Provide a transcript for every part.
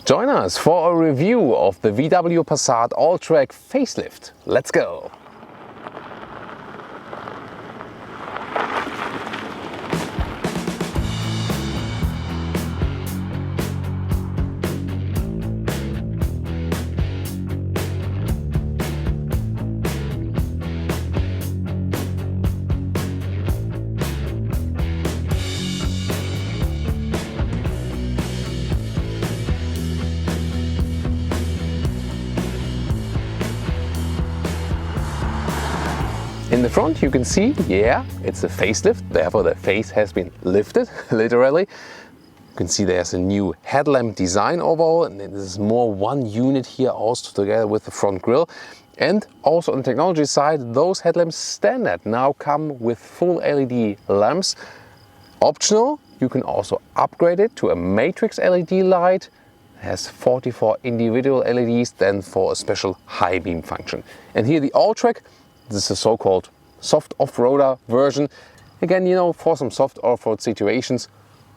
Join us for a review of the VW Passat Alltrack facelift. Let's go! In the front you can see, yeah, it's a facelift, therefore the face has been lifted, literally. You can see there's a new headlamp design overall, and this is more one unit here also together with the front grille. And also on the technology side, those headlamps standard now come with full LED lamps. Optional, you can also upgrade it to a matrix LED light. It has 44 individual LEDs then for a special high beam function. And here the Alltrack, this is a so-called soft off-roader version. Again, you know, for some soft off-road situations,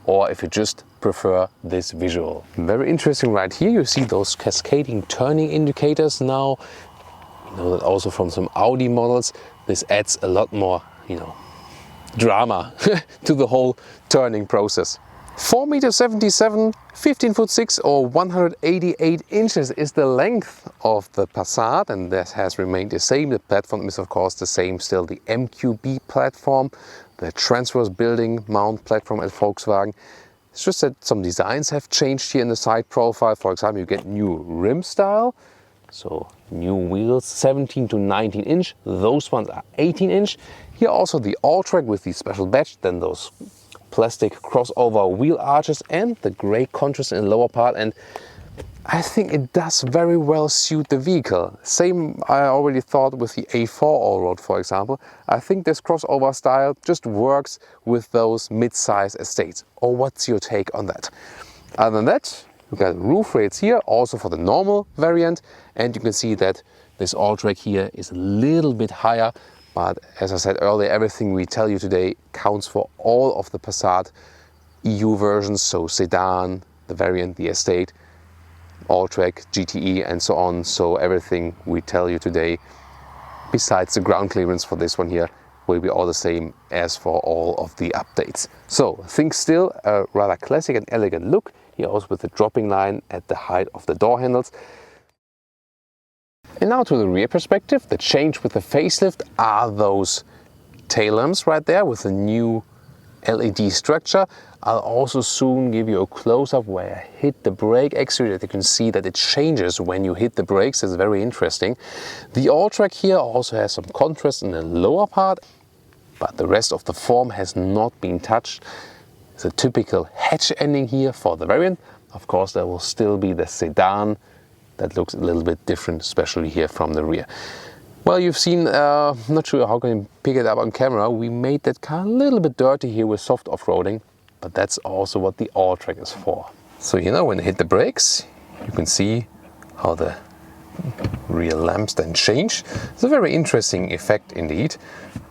or if you just prefer this visual. Very interesting right here, you see those cascading turning indicators now. You know that also from some Audi models. This adds a lot more, you know, drama to the whole turning process. 4.77 m, 15'6" or 188 inches is the length of the Passat, and that has remained the same. The platform is of course the same, still the MQB platform, the transverse building mount platform at Volkswagen. It's just that some designs have changed here in the side profile. For example, you get new rim style, so new wheels, 17 to 19 inch. Those ones are 18 inch. Here also the Alltrack with the special badge, then those plastic crossover wheel arches and the grey contrast in the lower part, and I think it does very well suit the vehicle. Same I already thought with the A4 Allroad, for example. I think this crossover style just works with those mid-size estates. Or what's your take on that? Other than that, you got roof rails here also for the normal variant, and you can see that this Alltrack here is a little bit higher. But as I said earlier, everything we tell you today counts for all of the Passat EU versions, so sedan, the variant, the estate, Alltrack, GTE and so on. So everything we tell you today, besides the ground clearance for this one here, will be all the same as for all of the updates. So think still a rather classic and elegant look, here also with the dropping line at the height of the door handles. And now to the rear perspective. The change with the facelift are those tail lamps right there with the new LED structure. I'll also soon give you a close-up where I hit the brake actually, that you can see that it changes when you hit the brakes. It's very interesting. The Alltrack here also has some contrast in the lower part, but the rest of the form has not been touched. It's a typical hatch ending here for the variant. Of course, there will still be the sedan that looks a little bit different, especially here from the rear. Well, you've seen, not sure how can you pick it up on camera, we made that car a little bit dirty here with soft off-roading, but that's also what the Alltrack is for. So you know, when you hit the brakes, you can see how the rear lamps then change. It's a very interesting effect indeed.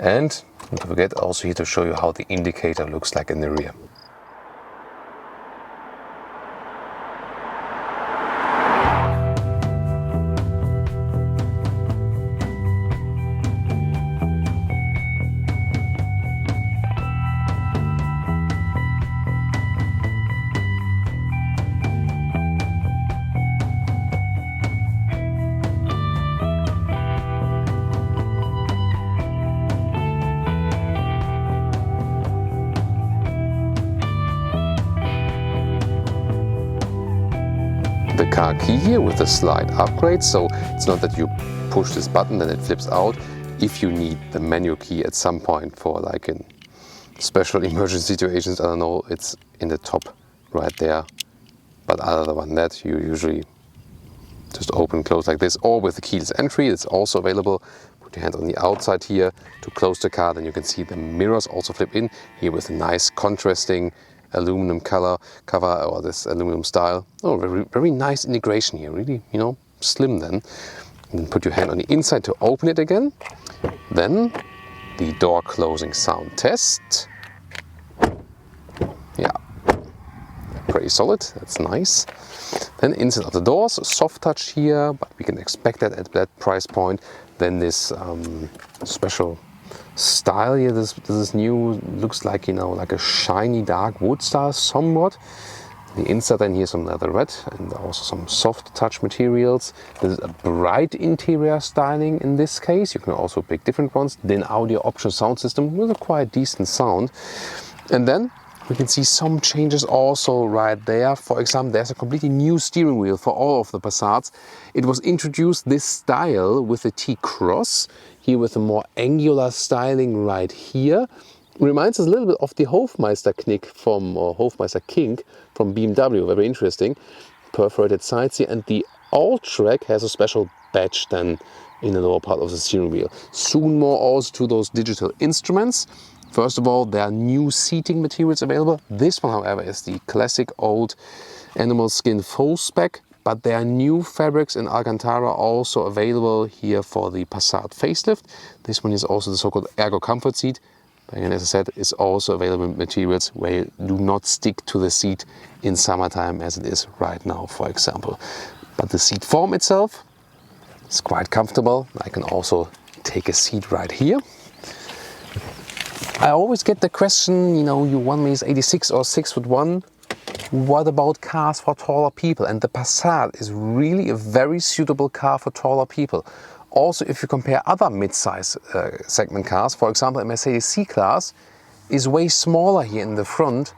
And don't forget also here to show you how the indicator looks like in the rear. The car key here with the slide upgrade, so it's not that you push this button then it flips out. If you need the manual key at some point for like in special emergency situations, I don't know, it's in the top right there. But other than that, you usually just open and close like this, or with the keyless entry. It's also available. Put your hand on the outside here to close the car, then you can see the mirrors also flip in here with a nice contrasting aluminum cover or this aluminum style. Oh, very nice integration here, really, you know, slim then. And then put your hand on the inside to open it again. Then the door closing sound test. Yeah, very solid, that's nice. Then inside of the doors, soft touch here, but we can expect that at that price point. Then this special style here, this is new, looks like, you know, like a shiny dark wood style somewhat. The inside, then here's some leather red and also some soft touch materials. There's a bright interior styling in this case. You can also pick different ones. Then audio optional sound system with a quite decent sound. And then we can see some changes also right there. For example, there's a completely new steering wheel for all of the Passats. It was introduced this style with the T-Cross, here with a more angular styling right here. Reminds us a little bit of the Hofmeister Knick or Hofmeister Kink from BMW, very interesting. Perforated sides here, and the Alltrack has a special badge then in the lower part of the steering wheel. Soon more also to those digital instruments. First of all, there are new seating materials available. This one, however, is the classic old animal skin full spec, but there are new fabrics in Alcantara also available here for the Passat facelift. This one is also the so-called Ergo Comfort seat. Again, as I said, it's also available in materials where you do not stick to the seat in summertime as it is right now, for example. But the seat form itself is quite comfortable. I can also take a seat right here. I always get the question, you know, you want me is 86 or 6'1". What about cars for taller people? And the Passat is really a very suitable car for taller people. Also, if you compare other mid-size segment cars, for example, a Mercedes C-Class is way smaller here in the front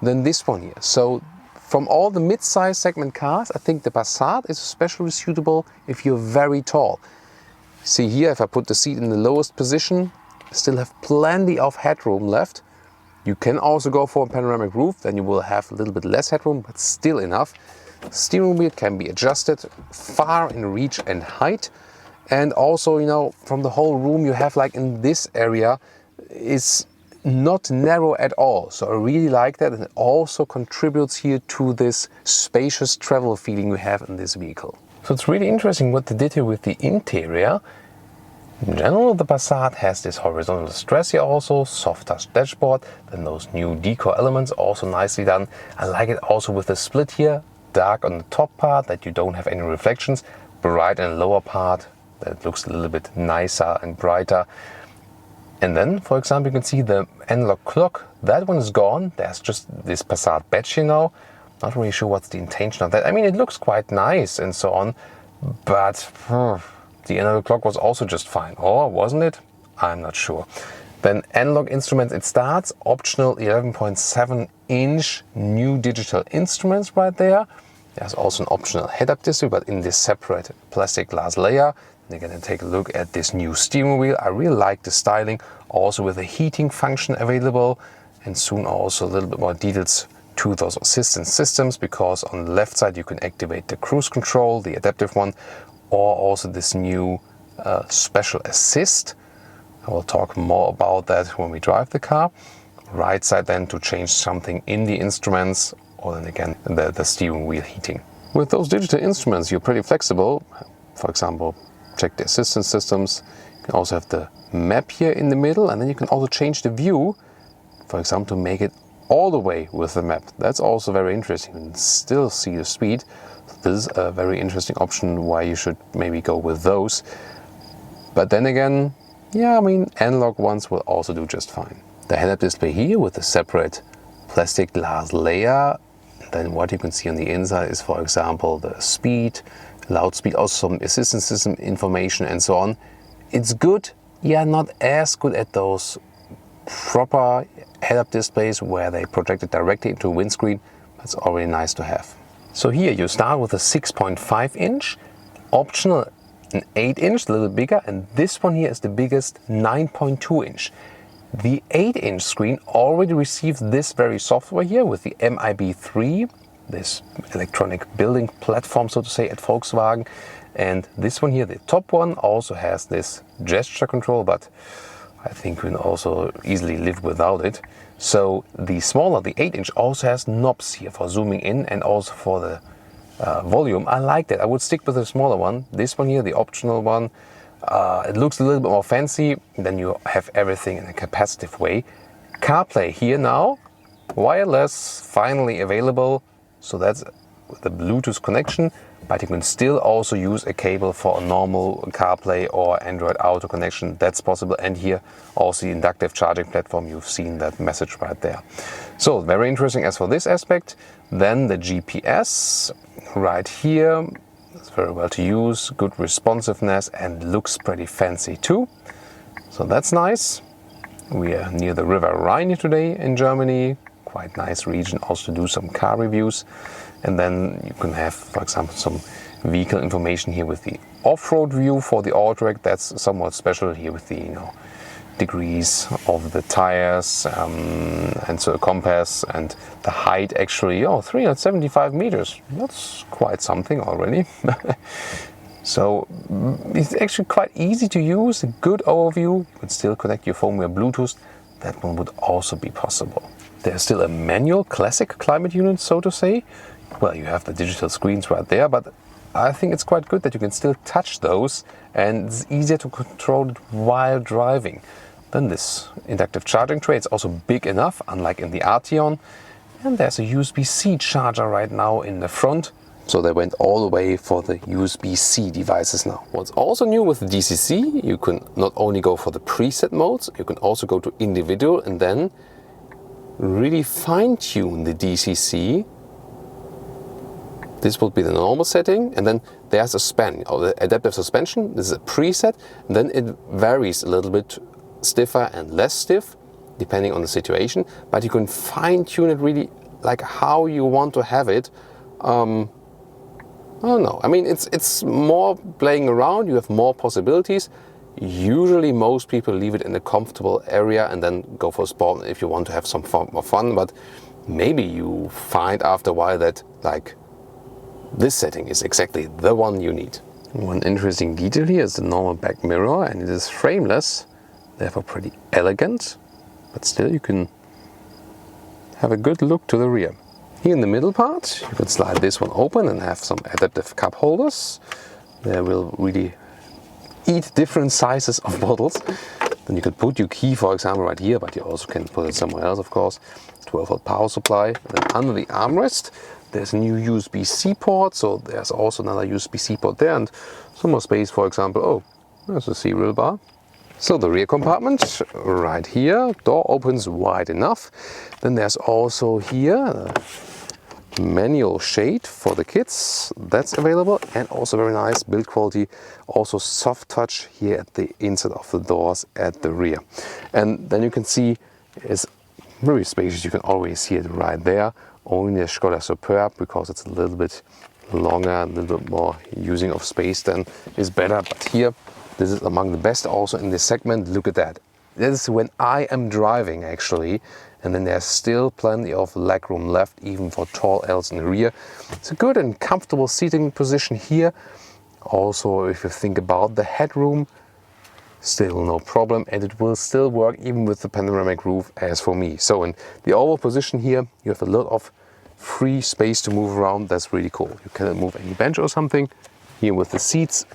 than this one here. So from all the mid-size segment cars, I think the Passat is especially suitable if you're very tall. See here, if I put the seat in the lowest position, I still have plenty of headroom left. You can also go for a panoramic roof, then you will have a little bit less headroom, but still enough. Steering wheel can be adjusted far in reach and height. And also, you know, from the whole room you have, like in this area, is not narrow at all. So I really like that, and it also contributes here to this spacious travel feeling you have in this vehicle. So it's really interesting what they did here with the interior. In general, the Passat has this horizontal stress here also, soft touch dashboard, then those new decor elements also nicely done. I like it also with the split here, dark on the top part that you don't have any reflections, bright in the lower part that looks a little bit nicer and brighter. And then, for example, you can see the analog clock, that one is gone. There's just this Passat badge here now. Not really sure what's the intention of that. I mean, it looks quite nice and so on, but the analog clock was also just fine. Or wasn't it? I'm not sure. Then analog instruments, it starts, optional 11.7-inch new digital instruments right there. There's also an optional head-up display, but in this separate plastic glass layer. You're going to take a look at this new steering wheel. I really like the styling, also with a heating function available, and soon also a little bit more details to those assistance systems, because on the left side you can activate the cruise control, the adaptive one, or also this new special assist. I will talk more about that when we drive the car. Right side then to change something in the instruments, or then again the steering wheel heating. With those digital instruments you're pretty flexible. For example, check the assistance systems. You can also have the map here in the middle, and then you can also change the view, for example, to make it all the way with the map. That's also very interesting. You can still see the speed. This is a very interesting option why you should maybe go with those. But then again, yeah, I mean, analog ones will also do just fine. The head-up display here with a separate plastic glass layer. Then what you can see on the inside is, for example, the speed, loud speed, also some assistance system information and so on. It's good, yeah, not as good at those proper head-up displays where they project it directly into a windscreen. That's already nice to have. So here you start with a 6.5-inch, optional an 8-inch, a little bigger, and this one here is the biggest 9.2-inch. The 8-inch screen already receives this very software here with the MIB3, this electronic building platform, so to say, at Volkswagen. And this one here, the top one, also has this gesture control, but I think we can also easily live without it. So the smaller, the 8-inch, also has knobs here for zooming in and also for the volume. I like that. I would stick with the smaller one. This one here, the optional one, it looks a little bit more fancy. Then you have everything in a capacitive way. CarPlay here now, wireless, finally available. so that's the Bluetooth connection, but you can still also use a cable for a normal CarPlay or Android Auto connection. That's possible. And here also the inductive charging platform, you've seen that message right there. So very interesting as for this aspect. Then the GPS right here, it's very well to use, good responsiveness, and looks pretty fancy too. So that's nice. We are near the River Rhine today in Germany. Quite nice region also to do some car reviews. And then you can have, for example, some vehicle information here with the off-road view for the Alltrack. That's somewhat special here with the degrees of the tires and so a compass and the height actually 375 meters. That's quite something already. So it's actually quite easy to use, a good overview. You can still connect your phone via Bluetooth. That one would also be possible. There's still a manual classic climate unit, so to say. Well, you have the digital screens right there, but I think it's quite good that you can still touch those and it's easier to control it while driving. Then this inductive charging tray, it's also big enough, unlike in the Arteon. And there's a USB-C charger right now in the front. So they went all the way for the USB-C devices now. What's also new with the DCC, you can not only go for the preset modes, you can also go to individual and then really fine-tune the DCC. This would be the normal setting, and then there's a span, or the adaptive suspension. This is a preset, and then it varies a little bit stiffer and less stiff, depending on the situation. But you can fine-tune it really like how you want to have it. I don't know. I mean, it's more playing around. You have more possibilities. Usually, most people leave it in a comfortable area and then go for sport if you want to have some more fun. But maybe you find after a while that like this setting is exactly the one you need. One interesting detail here is the normal back mirror, and it is frameless, therefore pretty elegant, but still you can have a good look to the rear. Here in the middle part, you can slide this one open and have some adaptive cup holders. They will really eat different sizes of bottles. Then you could put your key, for example, right here, but you also can put it somewhere else, of course. 12-volt power supply. And then under the armrest, there's a new USB-C port, so there's also another USB-C port there, and some more space, for example. There's a serial bar. So the rear compartment, right here, door opens wide enough. Then there's also here a manual shade for the kids, that's available, and also very nice build quality, also soft touch here at the inside of the doors at the rear. And then you can see it's very spacious, you can always see it right there. Only the Skoda Superb, because it's a little bit longer, a little bit more using of space than is better. But here, this is among the best also in this segment. Look at that. That is when I am driving actually. And then there's still plenty of legroom left, even for tall Ls in the rear. It's a good and comfortable seating position here. Also, if you think about the headroom, still no problem, and it will still work even with the panoramic roof as for me. So in the oval position here, you have a lot of free space to move around. That's really cool. You cannot move any bench or something. Here with the seats,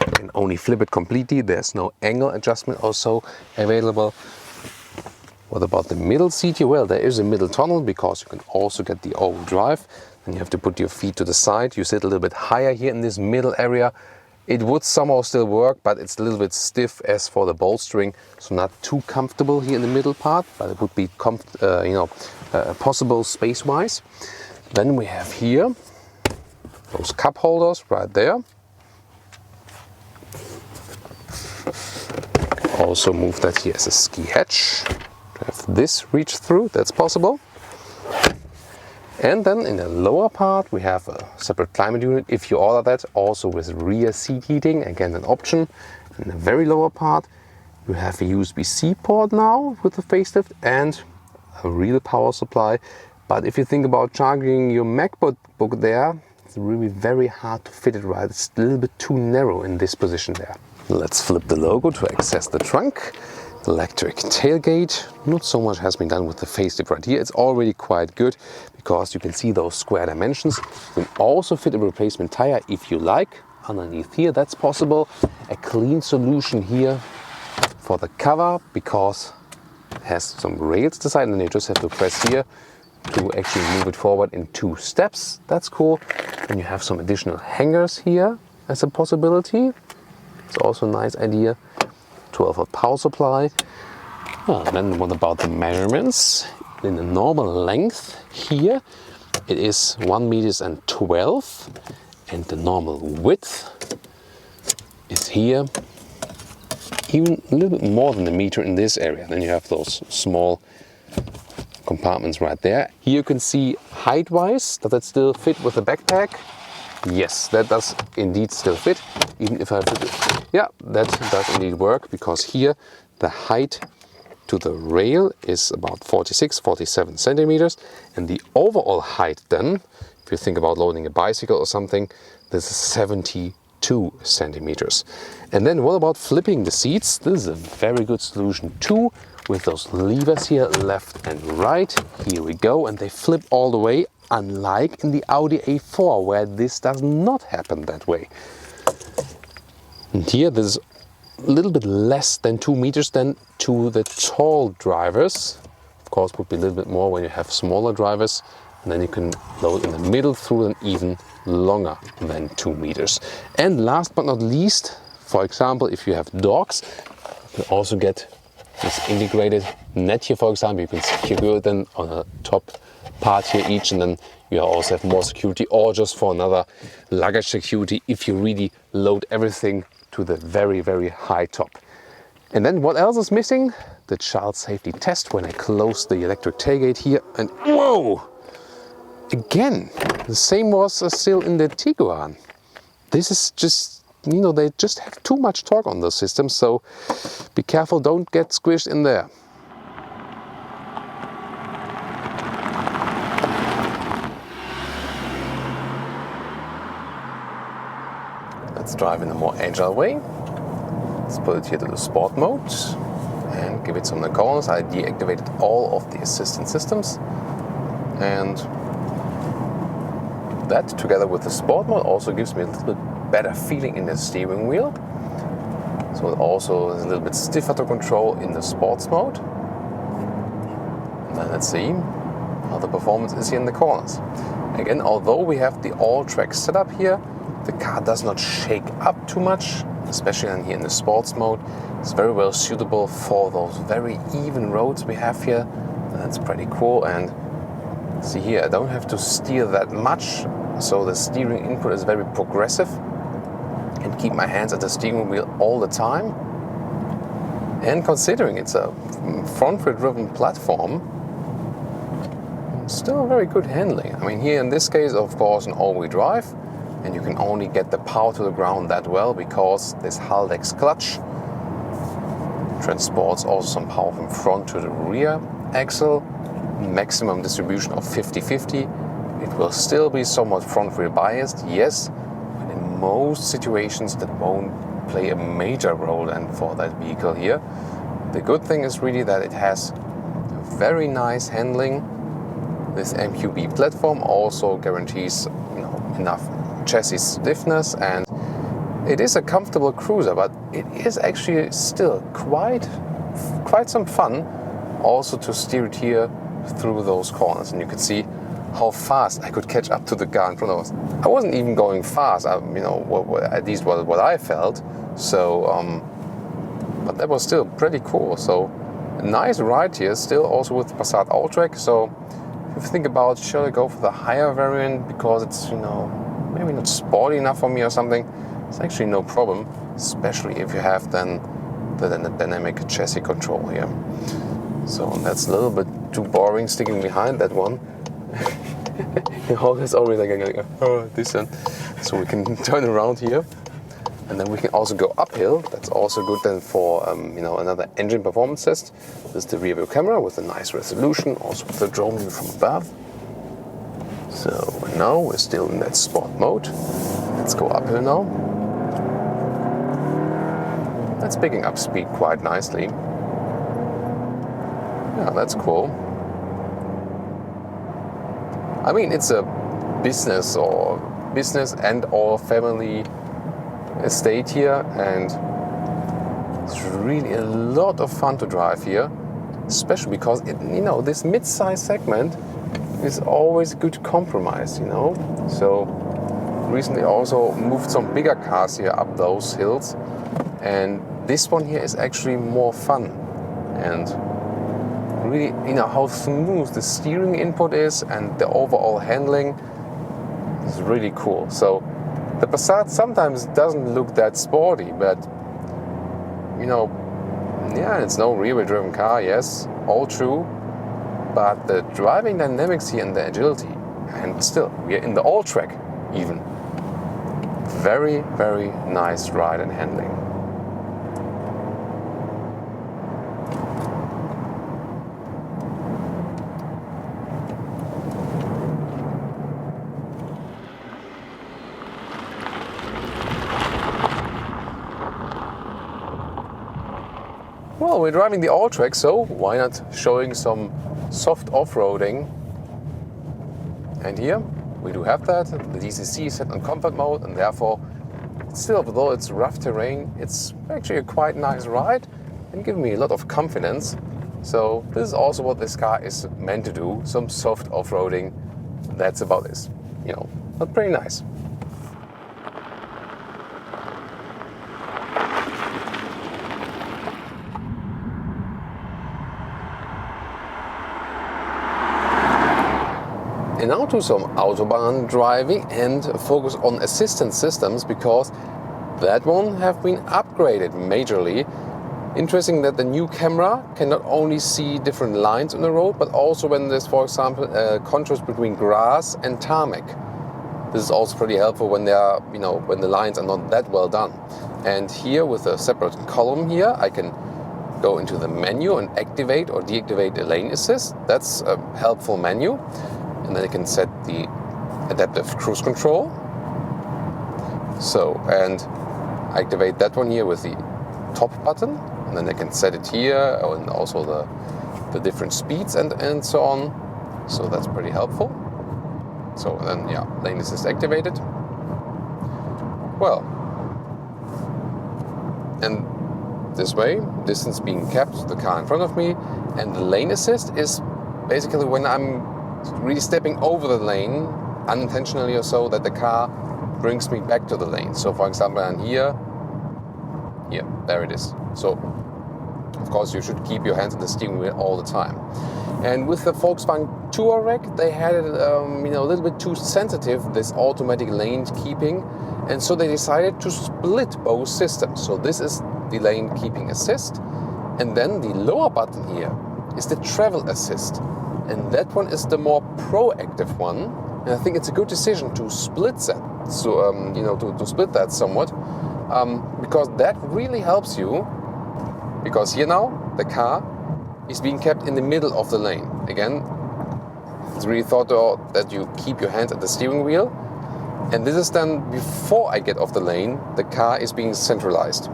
you can only flip it completely. There's no angle adjustment also available. What about the middle seat here? Well, there is a middle tunnel because you can also get the all-wheel drive. Then you have to put your feet to the side. You sit a little bit higher here in this middle area. It would somehow still work, but it's a little bit stiff as for the bolstering, so not too comfortable here in the middle part, but it would be possible space-wise. Then we have here those cup holders right there. Also move that here as a ski hatch. To have this reach through, that's possible. And then in the lower part we have a separate climate unit if you order that, also with rear seat heating, again an option. In the very lower part you have a USB-C port now with the facelift and a real power supply. But if you think about charging your MacBook there, it's really very hard to fit it right. It's a little bit too narrow in this position there. Let's flip the logo to access the trunk. Electric tailgate. Not so much has been done with the facelift right here. It's already quite good because you can see those square dimensions. You can also fit a replacement tire if you like. Underneath here, that's possible. A clean solution here for the cover because it has some rails to the side, and then you just have to press here to actually move it forward in 2 steps. That's cool. And you have some additional hangers here as a possibility. It's also a nice idea. 12-volt power supply. Well, then what about the measurements? In the normal length here, it is 1 meters and 12, and the normal width is here, even a little bit more than a meter in this area. Then you have those small compartments right there. Here you can see height-wise, does that still fit with the backpack? Yes, that does indeed still fit. Even if I put it, yeah, that does indeed work, because here the height to the rail is about 47 centimeters, and the overall height then, if you think about loading a bicycle or something, this is 72 centimeters. And then what about flipping the seats? This is a very good solution too, with those levers here, left and right. Here we go, and they flip all the way, unlike in the Audi A4, where this does not happen that way. And here this is a little bit less than 2 meters than to the tall drivers. Of course, would be a little bit more when you have smaller drivers, and then you can load in the middle through them even longer than 2 meters. And last but not least, for example, if you have dogs, you can also get this integrated net here, for example. You can secure them on a top part here each, and then you also have more security, or just for another luggage security if you really load everything to the very, very high top. And then what else is missing? The child safety test when I close the electric tailgate here, and whoa! Again, the same was still in the Tiguan. This is just, you know, they just have too much torque on the system, so be careful, don't get squished in there. Let's drive in a more agile way. Let's put it here to the sport mode and give it some of the corners. I deactivated all of the assistance systems, and that together with the sport mode also gives me a little bit better feeling in the steering wheel. So it also is a little bit stiffer to control in the sports mode. And then let's see how the performance is here in the corners. Again, although we have the Alltrack setup here, the car does not shake up too much, especially here in the sports mode. It's very well suitable for those very even roads we have here. That's pretty cool. And see here, I don't have to steer that much, so the steering input is very progressive, and keep my hands at the steering wheel all the time. And considering it's a front-wheel driven platform, still very good handling. I mean, here in this case, of course, an all-wheel drive, and you can only get the power to the ground that well because this Haldex clutch transports also some power from front to the rear axle. Maximum distribution of 50-50. It will still be somewhat front-wheel biased, yes, but in most situations that won't play a major role then for that vehicle here. The good thing is really that it has very nice handling. This MQB platform also guarantees, you know, enough chassis stiffness, and it is a comfortable cruiser, but it is actually still quite some fun also to steer it here through those corners. And you can see how fast I could catch up to the car in front of us. I wasn't even going fast, you know, at least what I felt. So, but that was still pretty cool. So, a nice ride here, still also with Passat Alltrack. So, if you think about, should I go for the higher variant because it's, you know, maybe not sporty enough for me or something, it's actually no problem, especially if you have then the dynamic chassis control here. So that's a little bit too boring sticking behind that one. It's always like, oh, this one. So we can turn around here, and then we can also go uphill. That's also good then for you know, another engine performance test. This is the rear view camera with a nice resolution, also with the drone view from above. So now we're still in that sport mode. Let's go uphill now. That's picking up speed quite nicely. Yeah, that's cool. I mean, it's a business and or family estate here, and it's really a lot of fun to drive here, especially because it, you know, this mid-size segment is always a good compromise, you know. So recently also moved some bigger cars here up those hills, and this one here is actually more fun, and really, you know, how smooth the steering input is and the overall handling is really cool. So the Passat sometimes doesn't look that sporty, but you know, yeah, it's no rear-wheel driven car, yes, all true, but the driving dynamics here and the agility, and still, we are in the Alltrack even. Very, very nice ride and handling. Well, we're driving the Alltrack, so why not showing some soft off-roading? And here we do have that. The DCC is set on comfort mode, and therefore, still, although it's rough terrain, it's actually a quite nice ride and giving me a lot of confidence. So this is also what this car is meant to do, some soft off-roading. That's about it, you know, but pretty nice. And now to some Autobahn driving and focus on assistance systems, because that one have been upgraded majorly. Interesting that the new camera can not only see different lines on the road, but also when there's, for example, a contrast between grass and tarmac. This is also pretty helpful when they are, you know, when the lines are not that well done. And here with a separate column here, I can go into the menu and activate or deactivate the lane assist. That's a helpful menu. And then I can set the adaptive cruise control. So, and activate that one here with the top button. And then I can set it here, and also the different speeds and so on. So that's pretty helpful. So then, yeah, lane assist activated. Well, and this way, distance being kept, the car in front of me, and the lane assist is basically when I'm really stepping over the lane unintentionally or so, that the car brings me back to the lane. So for example, I'm here, there it is. So of course you should keep your hands on the steering wheel all the time. And with the Volkswagen Touareg, they had it a little bit too sensitive, this automatic lane keeping, and so they decided to split both systems. So this is the lane keeping assist, and then the lower button here is the travel assist. And that one is the more proactive one, and I think it's a good decision to split that. So to split that somewhat, because that really helps you. Because here now the car is being kept in the middle of the lane. Again, it's really thought out that you keep your hands at the steering wheel, and this is then before I get off the lane. The car is being centralized.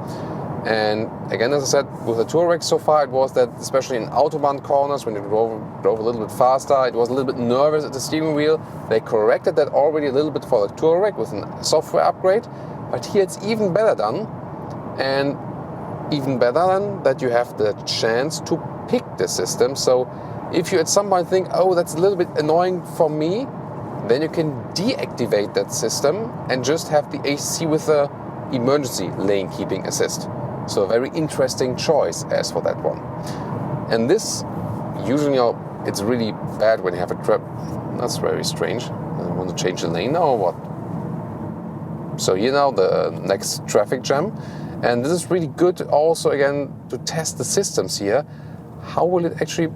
And again, as I said, with the Touareg so far, it was that, especially in Autobahn corners, when you drove a little bit faster, it was a little bit nervous at the steering wheel. They corrected that already a little bit for the Touareg with a software upgrade, but here it's even better done, and even better than that you have the chance to pick the system. So if you at some point think, oh, that's a little bit annoying for me, then you can deactivate that system and just have the AC with the emergency lane keeping assist. So a very interesting choice as for that one. And this, usually, it's really bad when you have a trap. That's very strange. I want to change the lane now or what? So here now the next traffic jam. And this is really good also, again, to test the systems here. How will it actually...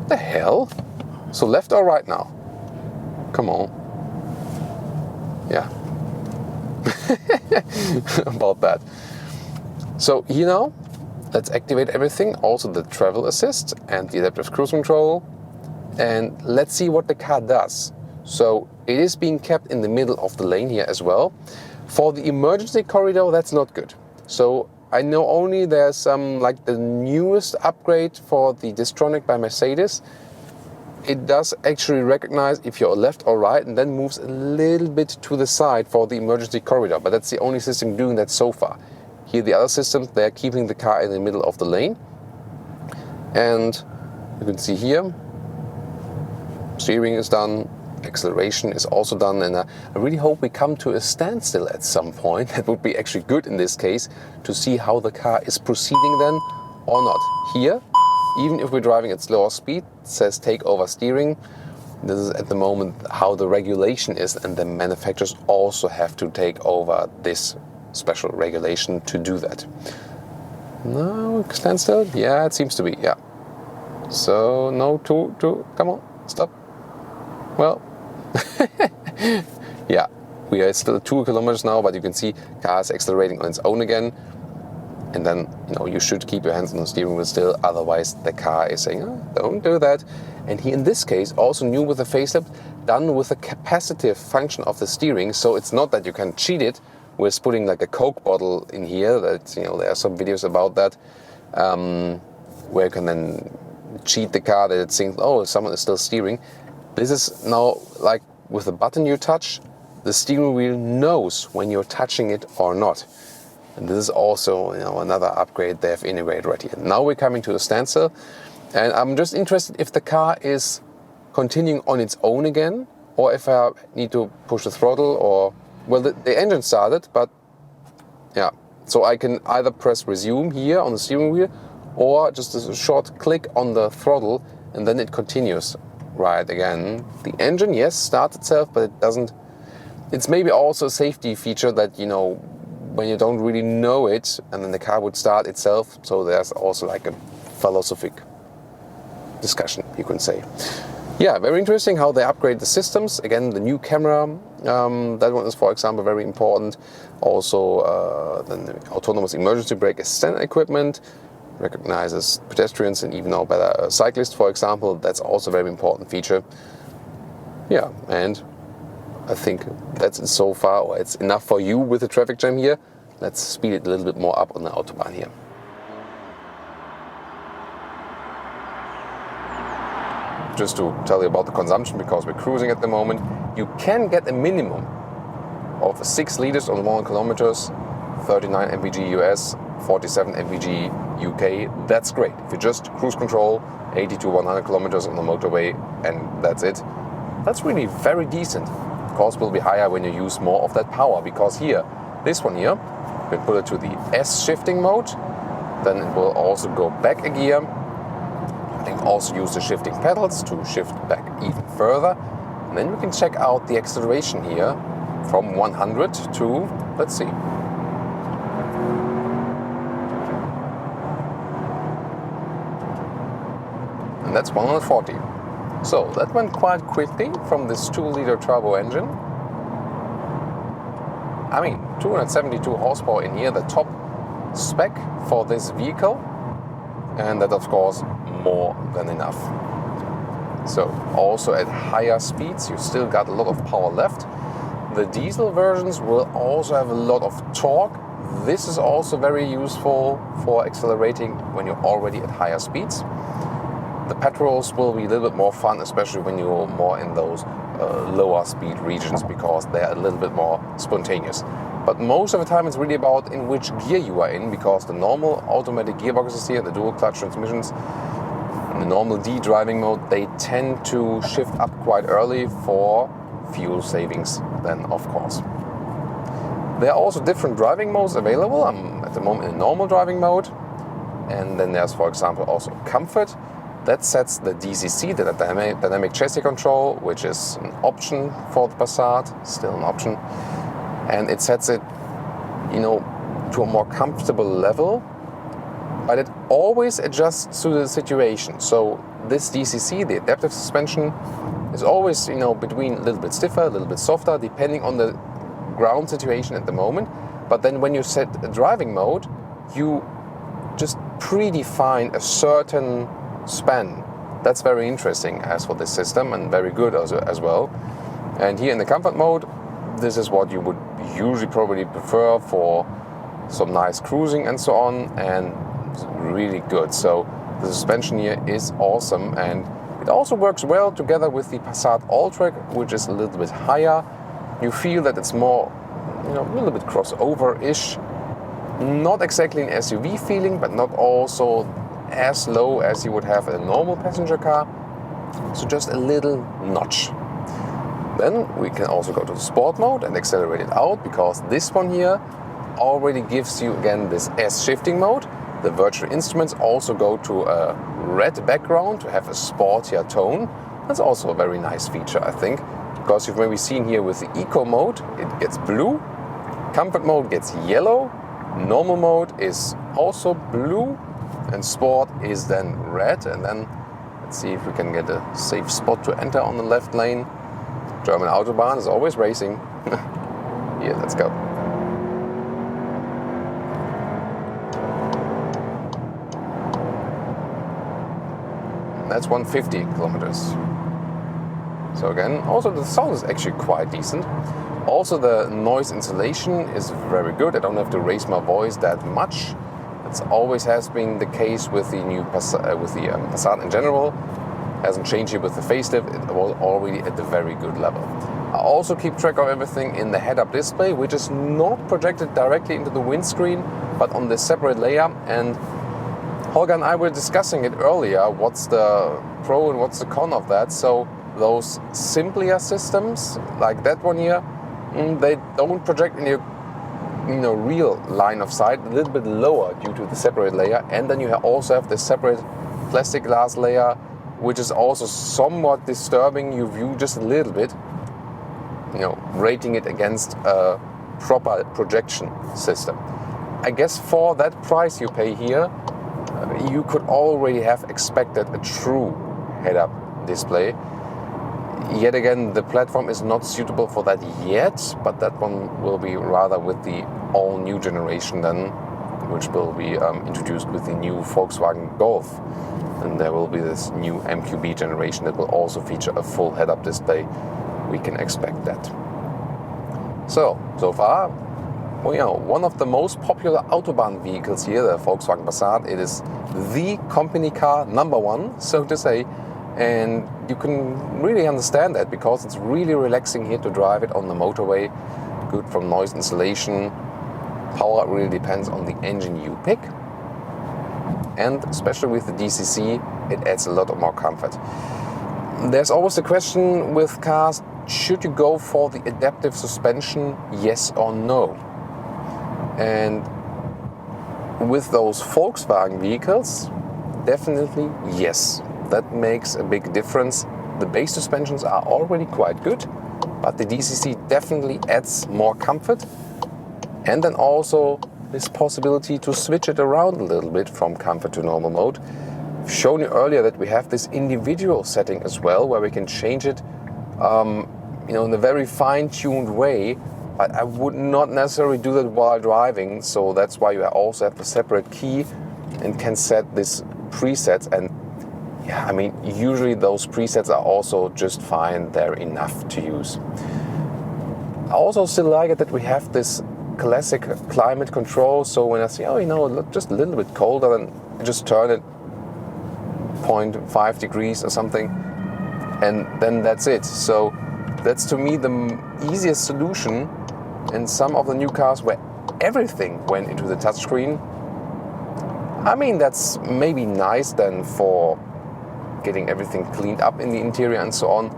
The hell? So left or right now? Come on. Yeah. About that. So here now, let's activate everything, also the travel assist and the adaptive cruise control, and let's see what the car does. So it is being kept in the middle of the lane here as well. For the emergency corridor, that's not good. So I know only there's some, like the newest upgrade for the Distronic by Mercedes. It does actually recognize if you're left or right, and then moves a little bit to the side for the emergency corridor. But that's the only system doing that so far. Here the other systems, they're keeping the car in the middle of the lane. And you can see here, steering is done, acceleration is also done, and I really hope we come to a standstill at some point. That would be actually good in this case to see how the car is proceeding then or not. Here, even if we're driving at slower speed, it says take over steering. This is at the moment how the regulation is, and the manufacturers also have to take over this special regulation to do that. No, standstill? Yeah, it seems to be, yeah. So, no, come on, stop. Well, yeah, we are still 2 kilometers now, but you can see car is accelerating on its own again. And then, you should keep your hands on the steering wheel still, otherwise the car is saying, oh, don't do that. And he, in this case, also new with the facelift, done with a capacitive function of the steering, so it's not that you can cheat it with putting like a Coke bottle in here. That there are some videos about that, where you can then cheat the car that it thinks, oh, someone is still steering. This is now like with the button you touch, the steering wheel knows when you're touching it or not. And this is also another upgrade they have integrated right here. Now we're coming to the standstill, and I'm just interested if the car is continuing on its own again, or if I need to push the throttle, or well, the engine started, but yeah, so I can either press resume here on the steering wheel, or just a short click on the throttle, and then it continues right again. The engine, yes, starts itself, but it doesn't. It's maybe also a safety feature that when you don't really know it, and then the car would start itself. So there's also like a philosophic discussion, you can say. Yeah, very interesting how they upgrade the systems. Again, the new camera, that one is, for example, very important. Also, then the autonomous emergency brake assistant equipment, recognizes pedestrians and even now better cyclists, for example. That's also a very important feature. Yeah, and I think that's it so far, or it's enough for you with the traffic jam here. Let's speed it a little bit more up on the Autobahn here. Just to tell you about the consumption, because we're cruising at the moment, you can get a minimum of 6 liters on 1 kilometers, 39 mpg US, 47 mpg UK. That's great. If you just cruise control 80 to 100 kilometers on the motorway and that's it, that's really very decent. Of course, will be higher when you use more of that power, because here, this one here, we put it to the S shifting mode, then it will also go back a gear. You can also use the shifting pedals to shift back even further. And then we can check out the acceleration here from 100 to, let's see. And that's 140. So that went quite quickly from this 2-liter turbo engine. I mean, 272 horsepower in here, the top spec for this vehicle. And that, of course, more than enough. So also at higher speeds, you still got a lot of power left. The diesel versions will also have a lot of torque. This is also very useful for accelerating when you're already at higher speeds. The petrols will be a little bit more fun, especially when you're more in those lower speed regions, because they're a little bit more spontaneous. But most of the time it's really about in which gear you are in, because the normal automatic gearboxes here, the dual clutch transmissions, in the normal D driving mode, they tend to shift up quite early for fuel savings then, of course. There are also different driving modes available. I'm at the moment in normal driving mode. And then there's, for example, also comfort. That sets the DCC, the dynamic chassis control, which is an option for the Passat, still an option. And it sets it, to a more comfortable level, but it always adjusts to the situation. So this DCC, the adaptive suspension, is always, between a little bit stiffer, a little bit softer, depending on the ground situation at the moment. But then when you set a driving mode, you just predefine a certain span. That's very interesting as for this system, and very good as well. And here in the comfort mode, this is what you would usually probably prefer for some nice cruising and so on, and it's really good. So the suspension here is awesome, and it also works well together with the Passat Alltrack, which is a little bit higher. You feel that it's more, a little bit crossover-ish. Not exactly an SUV feeling, but not also as low as you would have in a normal passenger car. So just a little notch. Then we can also go to the sport mode and accelerate it out, because this one here already gives you again this S shifting mode. The virtual instruments also go to a red background to have a sportier tone. That's also a very nice feature, I think, because you've maybe seen here with the eco mode, it gets blue, comfort mode gets yellow, normal mode is also blue, and sport is then red. And then let's see if we can get a safe spot to enter on the left lane. German Autobahn is always racing. Here, let's go. That's 150 kilometers. So again, also the sound is actually quite decent. Also the noise insulation is very good. I don't have to raise my voice that much. It always has been the case with the new Passat in general. Hasn't changed here with the facelift. It was already at a very good level. I also keep track of everything in the head-up display, which is not projected directly into the windscreen, but on this separate layer. And Holger and I were discussing it earlier, what's the pro and what's the con of that. So those simpler systems, like that one here, they don't project in your real line of sight, a little bit lower due to the separate layer. And then you also have the separate plastic glass layer, which is also somewhat disturbing your view just a little bit, rating it against a proper projection system. I guess for that price you pay here, you could already have expected a true head-up display. Yet again, the platform is not suitable for that yet, but that one will be rather with the all-new generation then, which will be introduced with the new Volkswagen Golf. And there will be this new MQB generation that will also feature a full head-up display. We can expect that. So far, one of the most popular Autobahn vehicles here, the Volkswagen Passat. It is the company car number one, so to say. And you can really understand that, because it's really relaxing here to drive it on the motorway. Good from noise insulation. Power really depends on the engine you pick. And especially with the DCC, it adds a lot of more comfort. There's always the question with cars, should you go for the adaptive suspension, yes or no? And with those Volkswagen vehicles, definitely yes. That makes a big difference. The base suspensions are already quite good, but the DCC definitely adds more comfort. And then also this possibility to switch it around a little bit from comfort to normal mode. I've shown you earlier that we have this individual setting as well, where we can change it in a very fine-tuned way, but I would not necessarily do that while driving. So that's why you also have a separate key and can set this presets. And usually those presets are also just fine. They're enough to use. I also still like it that we have this classic climate control. So when I say, just a little bit colder, then I just turn it 0.5 degrees or something, and then that's it. So that's to me the easiest solution. In some of the new cars where everything went into the touchscreen, that's maybe nice then for getting everything cleaned up in the interior and so on,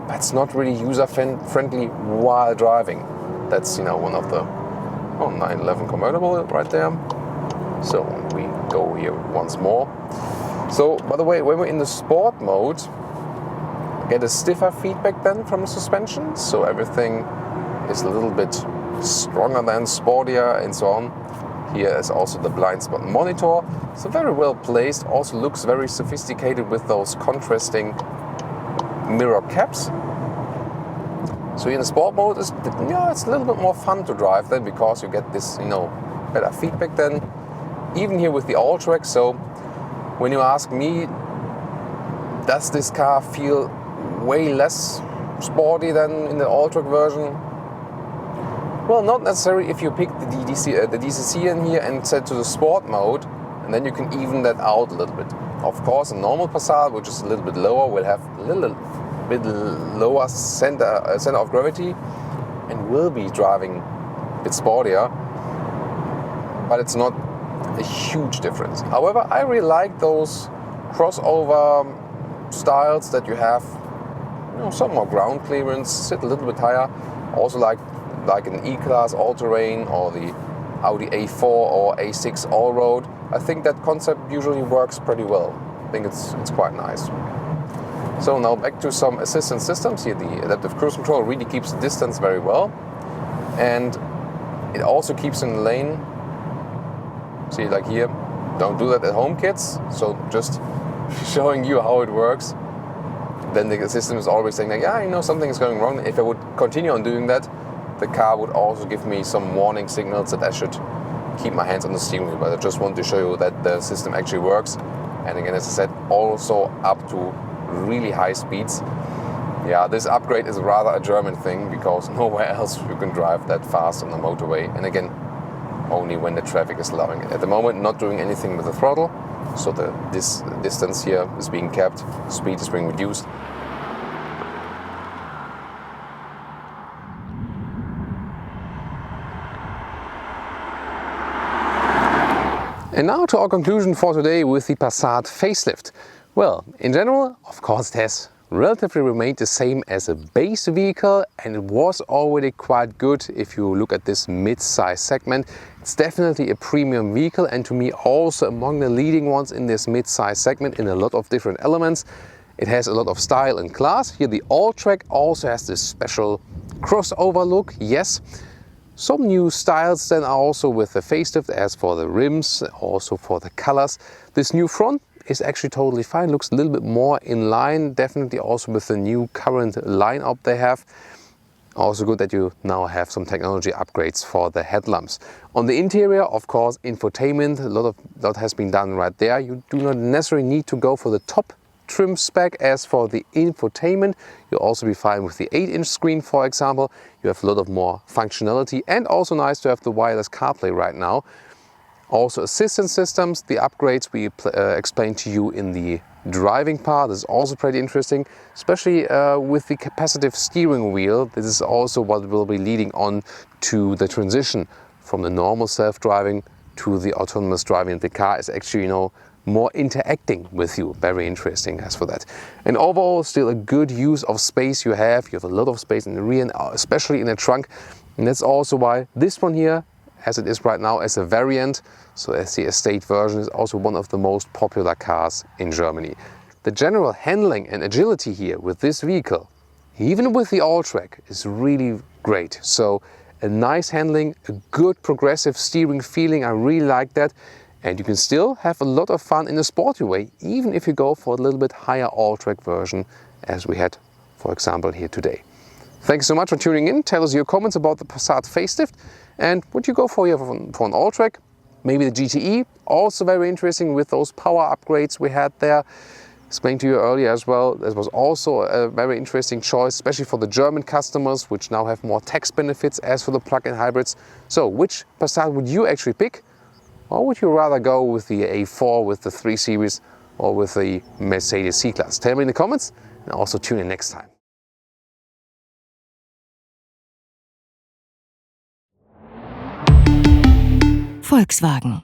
but it's not really user-friendly while driving. That's one of the 911 convertible right there. So we go here once more. So by the way, when we're in the sport mode, get a stiffer feedback then from the suspension, so everything is a little bit stronger than sportier and so on. Here is also the blind spot monitor. So very well placed, also looks very sophisticated with those contrasting mirror caps. So in the sport mode, it's a little bit more fun to drive then, because you get this better feedback then. Even here with the Alltrack. So when you ask me, does this car feel way less sporty than in the Alltrack version? Well, not necessarily if you pick the DCC in here and set to the sport mode, and then you can even that out a little bit. Of course, a normal Passat, which is a little bit lower, will have a little bit lower center of gravity and will be driving a bit sportier, but it's not a huge difference. However, I really like those crossover styles that you have, some more ground clearance, sit a little bit higher. Also like an E-Class all-terrain or the Audi A4 or A6 all-road. I think that concept usually works pretty well. I think it's quite nice. So now back to some assistance systems here. The adaptive cruise control really keeps the distance very well, and it also keeps in the lane. See, like here, don't do that at home, kids. So just showing you how it works. Then the system is always saying like, yeah, something is going wrong. If I would continue on doing that, the car would also give me some warning signals that I should keep my hands on the steering wheel. But I just want to show you that the system actually works. And again, as I said, also up to really high speeds. Yeah, this upgrade is rather a German thing because nowhere else you can drive that fast on the motorway. And again, only when the traffic is allowing it. At the moment, not doing anything with the throttle. So this distance here is being kept, speed is being reduced. And now to our conclusion for today with the Passat facelift. Well, in general, of course, it has relatively remained the same as a base vehicle, and it was already quite good if you look at this mid-size segment. It's definitely a premium vehicle, and to me also among the leading ones in this mid-size segment in a lot of different elements. It has a lot of style and class. Here the Alltrack also has this special crossover look, yes. Some new styles then are also with the facelift, as for the rims, also for the colors. This new front is actually totally fine, looks a little bit more in line, definitely also with the new current lineup they have. Also good that you now have some technology upgrades for the headlamps. On the interior, of course, infotainment, a lot has been done right there. You do not necessarily need to go for the top trim spec as for the infotainment. You'll also be fine with the 8-inch screen, for example. You have a lot of more functionality, and also nice to have the wireless CarPlay right now. Also assistance systems, the upgrades we explained to you in the driving part is also pretty interesting, especially with the capacitive steering wheel. This is also what will be leading on to the transition from the normal self-driving to the autonomous driving. The car is actually, more interacting with you. Very interesting as for that. And overall, still a good use of space you have. You have a lot of space in the rear, especially in the trunk. And that's also why this one here, as it is right now as a variant, so as the estate version, is also one of the most popular cars in Germany. The general handling and agility here with this vehicle, even with the Alltrack, is really great. So a nice handling, a good progressive steering feeling, I really like that. And you can still have a lot of fun in a sporty way, even if you go for a little bit higher Alltrack version as we had, for example, here today. Thank you so much for tuning in. Tell us your comments about the Passat facelift and what you go for here for an Alltrack. Maybe the GTE, also very interesting with those power upgrades we had there. Explained to you earlier as well, that was also a very interesting choice, especially for the German customers, which now have more tax benefits as for the plug-in hybrids. So which Passat would you actually pick? Or would you rather go with the A4, with the 3 Series, or with the Mercedes C-Class? Tell me in the comments, and also tune in next time. Volkswagen.